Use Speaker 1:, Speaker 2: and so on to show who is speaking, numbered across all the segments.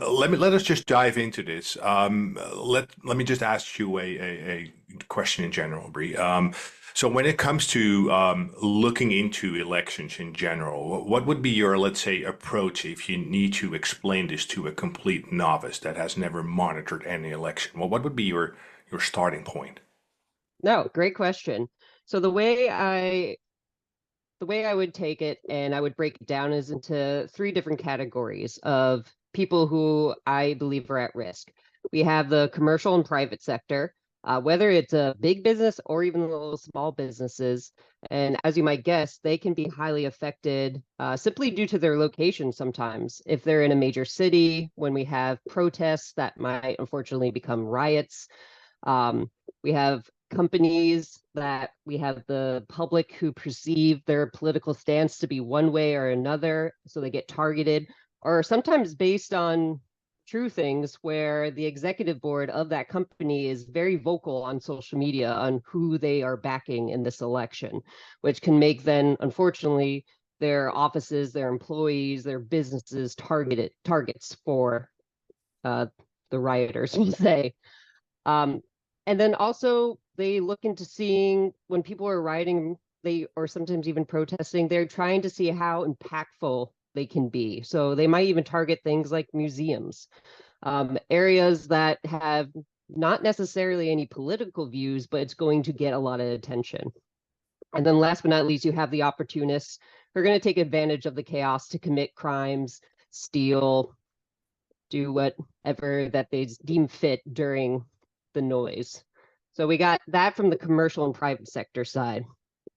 Speaker 1: Let us just dive into this. Let me just ask you a question in general, Bree. So when it comes to looking into elections in general, what would be your, let's say, approach if you need to explain this to a complete novice that has never monitored any election? Well, what would be your starting point?
Speaker 2: No, great question. So the way I would take it and I would break it down is into three different categories of people who I believe are at risk. We have the commercial and private sector, whether it's a big business or even the little small businesses. And as you might guess, they can be highly affected simply due to their location sometimes. If they're in a major city, when we have protests that might unfortunately become riots, we have companies that we have the public who perceive their political stance to be one way or another, so they get targeted, or sometimes based on true things where the executive board of that company is very vocal on social media on who they are backing in this election, which can make then, unfortunately, their offices, their employees, their businesses targets for uh, the rioters, we'll say. Um, and then also they look into seeing when people are rioting, they or sometimes even protesting, they're trying to see how impactful they can be. So they might even target things like museums, areas that have not necessarily any political views, but it's going to get a lot of attention. And then last but not least, you have the opportunists who are going to take advantage of the chaos to commit crimes, steal, do whatever that they deem fit during the noise. So we got that from the commercial and private sector side.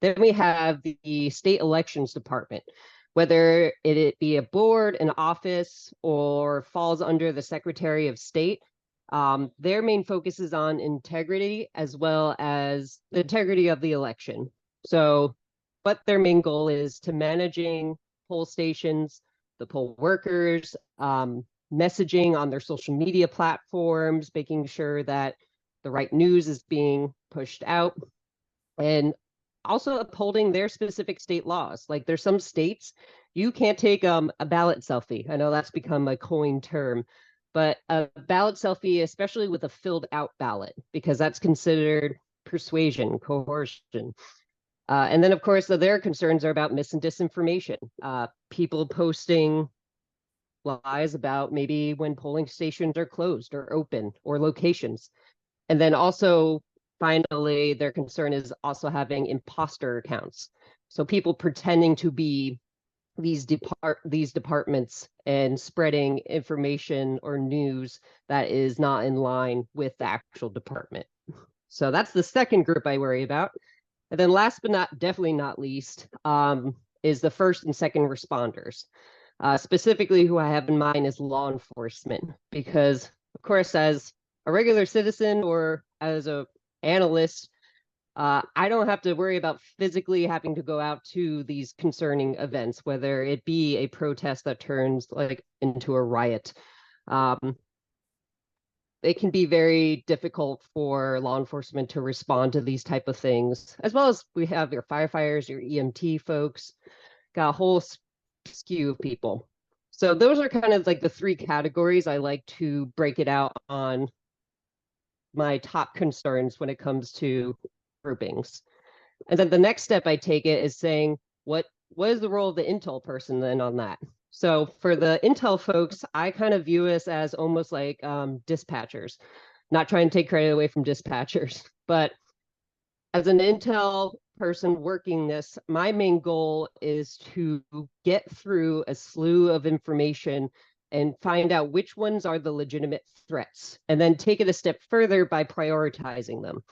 Speaker 2: Then we have the state elections department, whether it be a board, an office, or falls under the Secretary of State. Their main focus is on integrity as well as the integrity of the election. So, what their main goal is to managing poll stations, the poll workers, messaging on their social media platforms, making sure that the right news is being pushed out, and also upholding their specific state laws. Like there's some states you can't take a ballot selfie. I know that's become a coined term, but a ballot selfie, especially with a filled out ballot, because that's considered persuasion, coercion. And then, of course, their concerns are about mis and disinformation. People posting lies about maybe when polling stations are closed or open or locations. And then also, finally, their concern is also having imposter accounts. So people pretending to be these departments and spreading information or news that is not in line with the actual department. So that's the second group I worry about. And then last but not definitely not least is the first and second responders. Specifically, who I have in mind is law enforcement, because of course, as a regular citizen or as a analyst, I don't have to worry about physically having to go out to these concerning events, whether it be a protest that turns like into a riot. Um, it can be very difficult for law enforcement to respond to these type of things, as well as we have your firefighters, your EMT folks, got a whole skew of people. So those are kind of like the three categories I like to break it out on my top concerns when it comes to groupings. And then the next step I take it is saying what is the role of the intel person then on that? So for the intel folks, I kind of view us as almost like dispatchers. Not trying to take credit away from dispatchers, but as an intel person working this, my main goal is to get through a slew of information and find out which ones are the legitimate threats, and then take it a step further by prioritizing them.